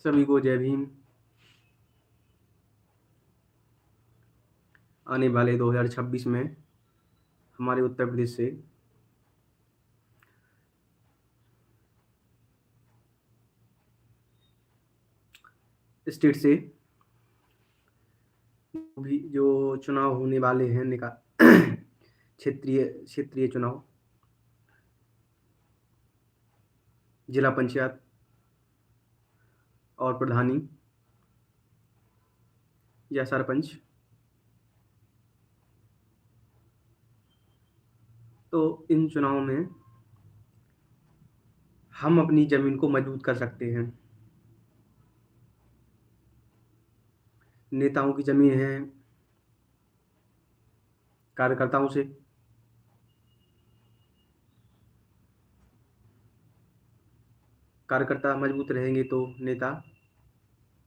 सभी को जय भीम। आने वाले 2026 में हमारे उत्तर प्रदेश से स्टेट से भी जो चुनाव होने वाले हैं क्षेत्रीय चुनाव, जिला पंचायत और प्रधानी या सरपंच, तो इन चुनावों में हम अपनी ज़मीन को मजबूत कर सकते हैं। नेताओं की ज़मीन है कार्यकर्ताओं से, कार्यकर्ता मजबूत रहेंगे तो नेता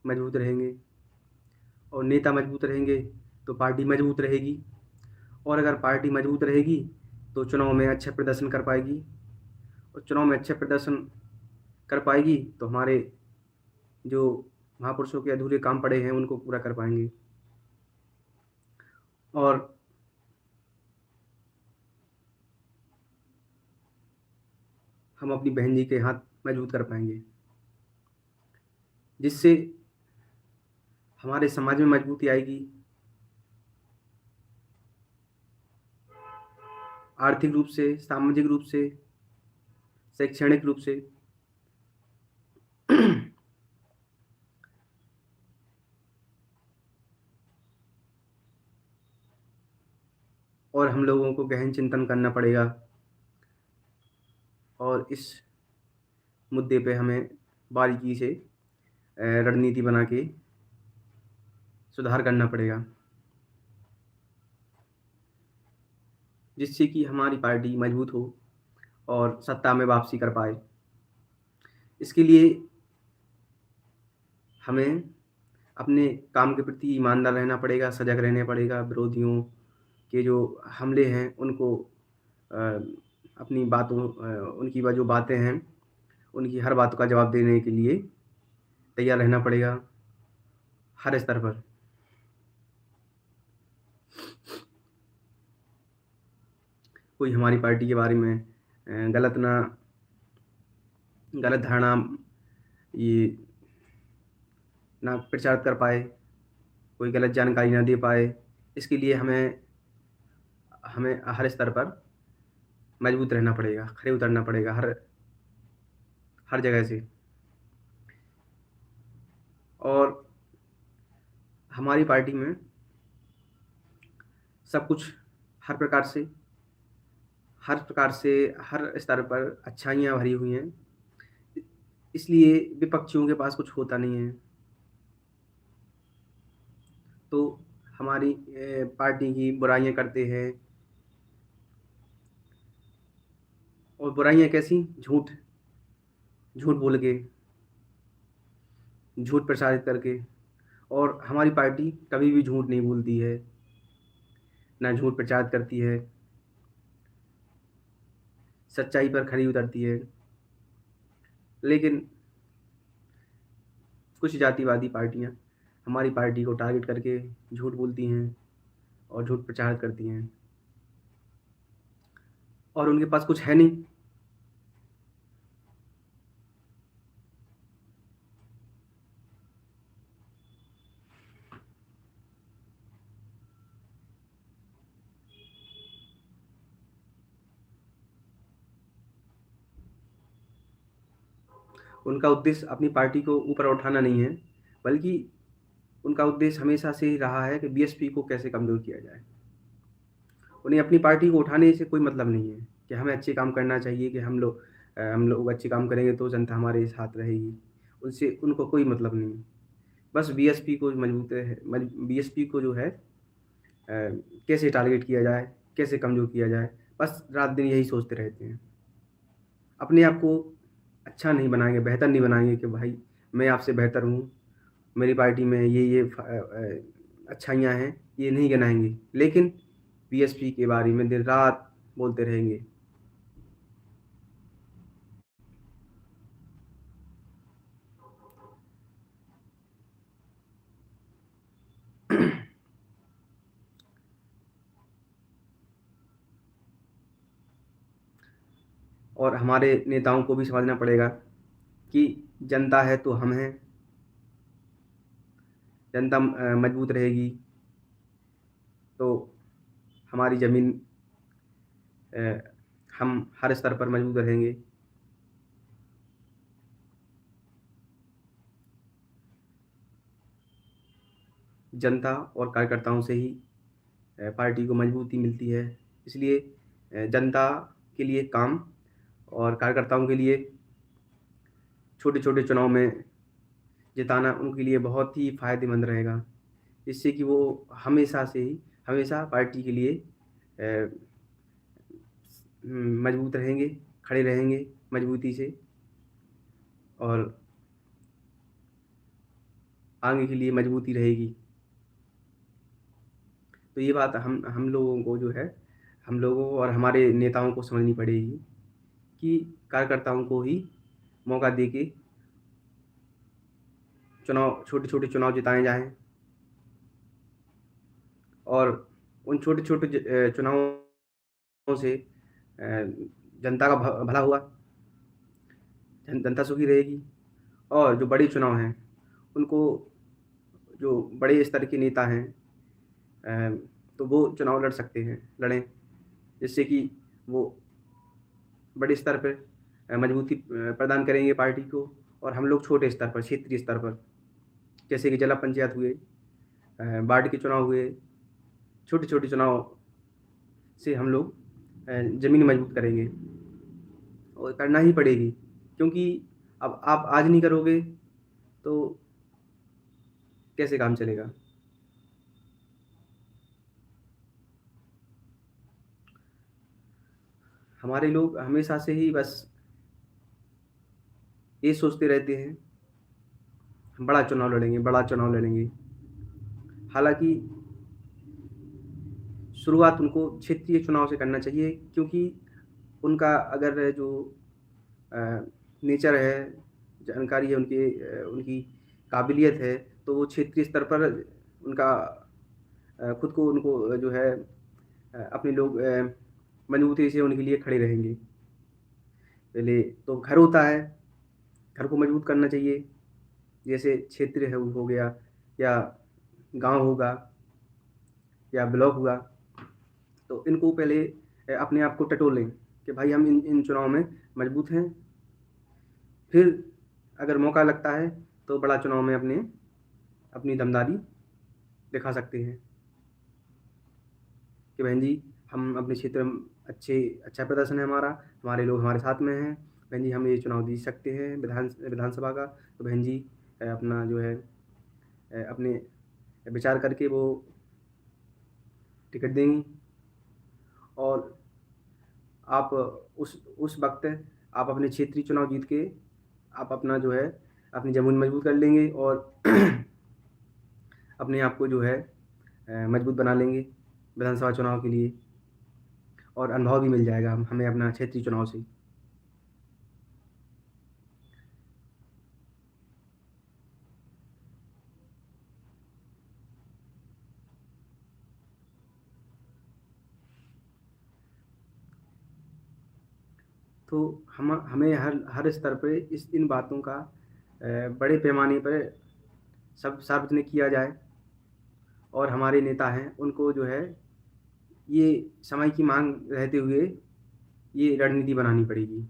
मजबूत रहेंगे, और नेता मजबूत रहेंगे तो पार्टी मजबूत रहेगी, और अगर पार्टी मजबूत रहेगी तो चुनाव में अच्छा प्रदर्शन कर पाएगी, और चुनाव में अच्छा प्रदर्शन कर पाएगी तो हमारे जो महापुरुषों के अधूरे काम पड़े हैं उनको पूरा कर पाएंगे। और हम अपनी बहन जी के हाथ मजबूत कर पाएंगे, जिससे हमारे समाज में मजबूती आएगी, आर्थिक रूप से, सामाजिक रूप से, शैक्षणिक रूप से। और हम लोगों को गहन चिंतन करना पड़ेगा, और इस मुद्दे पे हमें बारीकी से रणनीति बना के सुधार करना पड़ेगा, जिससे कि हमारी पार्टी मजबूत हो और सत्ता में वापसी कर पाए। इसके लिए हमें अपने काम के प्रति ईमानदार रहना पड़ेगा, सजग रहना पड़ेगा, विरोधियों के जो हमले हैं उनको अपनी बातों उनकी जो बातें हैं उनकी हर बात का जवाब देने के लिए तैयार रहना पड़ेगा हर स्तर पर। कोई हमारी पार्टी के बारे में गलत धारणा ये ना प्रचार कर पाए, कोई गलत जानकारी ना दे पाए। इसके लिए हमें हर स्तर पर मजबूत रहना पड़ेगा, खड़े उतरना पड़ेगा हर जगह से। और हमारी पार्टी में सब कुछ हर प्रकार से हर स्तर पर अच्छाइयाँ भरी हुई हैं, इसलिए विपक्षियों के पास कुछ होता नहीं है। तो हमारी पार्टी की बुराइयां करते हैं, और बुराइयां कैसी? झूठ बोल के, झूठ प्रसारित करके। और हमारी पार्टी कभी भी झूठ नहीं बोलती है, ना झूठ प्रचारित करती है, सच्चाई पर खरी उतरती है। लेकिन कुछ जातिवादी पार्टियां हमारी पार्टी को टारगेट करके झूठ बोलती हैं और झूठ प्रचारित करती हैं, और उनके पास कुछ है नहीं। उनका उद्देश्य अपनी पार्टी को ऊपर उठाना नहीं है, बल्कि उनका उद्देश्य हमेशा से ही रहा है कि बीएसपी को कैसे कमज़ोर किया जाए। उन्हें अपनी पार्टी को उठाने से कोई मतलब नहीं है कि हमें अच्छे काम करना चाहिए, कि हम लोग अच्छे काम करेंगे तो जनता हमारे साथ रहेगी। उनसे उनको कोई मतलब नहीं है। बस बीएसपी को बीएसपी को जो है कैसे टारगेट किया जाए, कैसे कमज़ोर किया जाए, बस रात दिन यही सोचते रहते हैं। अपने आप को अच्छा नहीं बनाएंगे, बेहतर नहीं बनाएंगे कि भाई मैं आपसे बेहतर हूँ, मेरी पार्टी में ये अच्छाइयाँ हैं, ये नहीं गिनाएंगे। लेकिन बीएसपी के बारे में दिन रात बोलते रहेंगे। और हमारे नेताओं को भी समझना पड़ेगा कि जनता है तो हम हैं। जनता मजबूत रहेगी तो हमारी ज़मीन, हम हर स्तर पर मजबूत रहेंगे। जनता और कार्यकर्ताओं से ही पार्टी को मजबूती मिलती है। इसलिए जनता के लिए काम और कार्यकर्ताओं के लिए छोटे-छोटे चुनाव में जिताना उनके लिए बहुत ही फ़ायदेमंद रहेगा। जिससे कि वो हमेशा पार्टी के लिए मजबूत रहेंगे, खड़े रहेंगे मजबूती से और आगे के लिए मजबूती रहेगी। तो ये बात हम लोगों को जो है, हम लोगों और हमारे नेताओं को समझनी पड़ेगी कि कार्यकर्ताओं को ही मौका देके छोटे-छोटे चुनाव जिताए जाएँ और उन छोटे-छोटे चुनावों से जनता का भला हुआ, जनता सुखी रहेगी। और जो बड़े चुनाव हैं, उनको जो बड़े स्तर के नेता हैं तो वो चुनाव लड़ें, जिससे कि वो बड़े स्तर पर मजबूती प्रदान करेंगे पार्टी को। और हम लोग छोटे स्तर पर, क्षेत्रीय स्तर पर, जैसे कि जिला पंचायत हुए, वार्ड के चुनाव हुए, छोटे-छोटे चुनाव से हम लोग ज़मीन मजबूत करेंगे और करना ही पड़ेगी, क्योंकि अब आप आज नहीं करोगे तो कैसे काम चलेगा? हमारे लोग हमेशा से ही बस ये सोचते रहते हैं, हम बड़ा चुनाव लड़ेंगे, बड़ा चुनाव लड़ेंगे। हालाँकि शुरुआत उनको क्षेत्रीय चुनाव से करना चाहिए, क्योंकि उनका अगर जो अ, नेचर है, जानकारी है, उनकी काबिलियत है, तो वो क्षेत्रीय स्तर पर उनका खुद को उनको जो है अपने लोग मजबूती से उनके लिए खड़े रहेंगे। पहले तो घर होता है, घर को मजबूत करना चाहिए। जैसे क्षेत्र है, वो हो गया, या गाँव होगा, या ब्लॉक हुआ, तो इनको पहले अपने आप को टटोलें कि भाई हम इन चुनाव में मजबूत हैं। फिर अगर मौका लगता है तो बड़ा चुनाव में अपनी दमदारी दिखा सकते हैं कि बहन जी, हम अपने क्षेत्र में अच्छा प्रदर्शन है हमारा, हमारे लोग हमारे साथ में हैं, बहन जी हम ये चुनाव जीत सकते हैं विधानसभा का। तो बहन जी अपना जो है अपने विचार करके वो टिकट देंगी और आप उस वक़्त आप अपने क्षेत्रीय चुनाव जीत के आप अपना जो है अपनी ज़मीन मजबूत कर लेंगे और अपने आप को जो है मजबूत बना लेंगे विधानसभा चुनाव के लिए, और अनुभव भी मिल जाएगा हमें अपना क्षेत्रीय चुनाव से। तो हमें हर स्तर पे इन बातों का बड़े पैमाने पर सब सार्वजनिक किया जाए, और हमारे नेता हैं उनको जो है ये समय की मांग रहते हुए ये रणनीति बनानी पड़ेगी।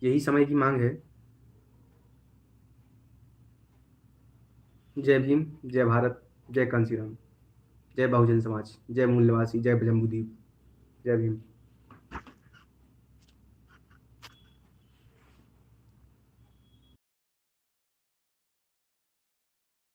यही समय की मांग है। जय भीम, जय भारत, जय कांशीराम, जय बहुजन समाज, जय मूल्यवासी, जय जम्बूद्वीप, जय भीम।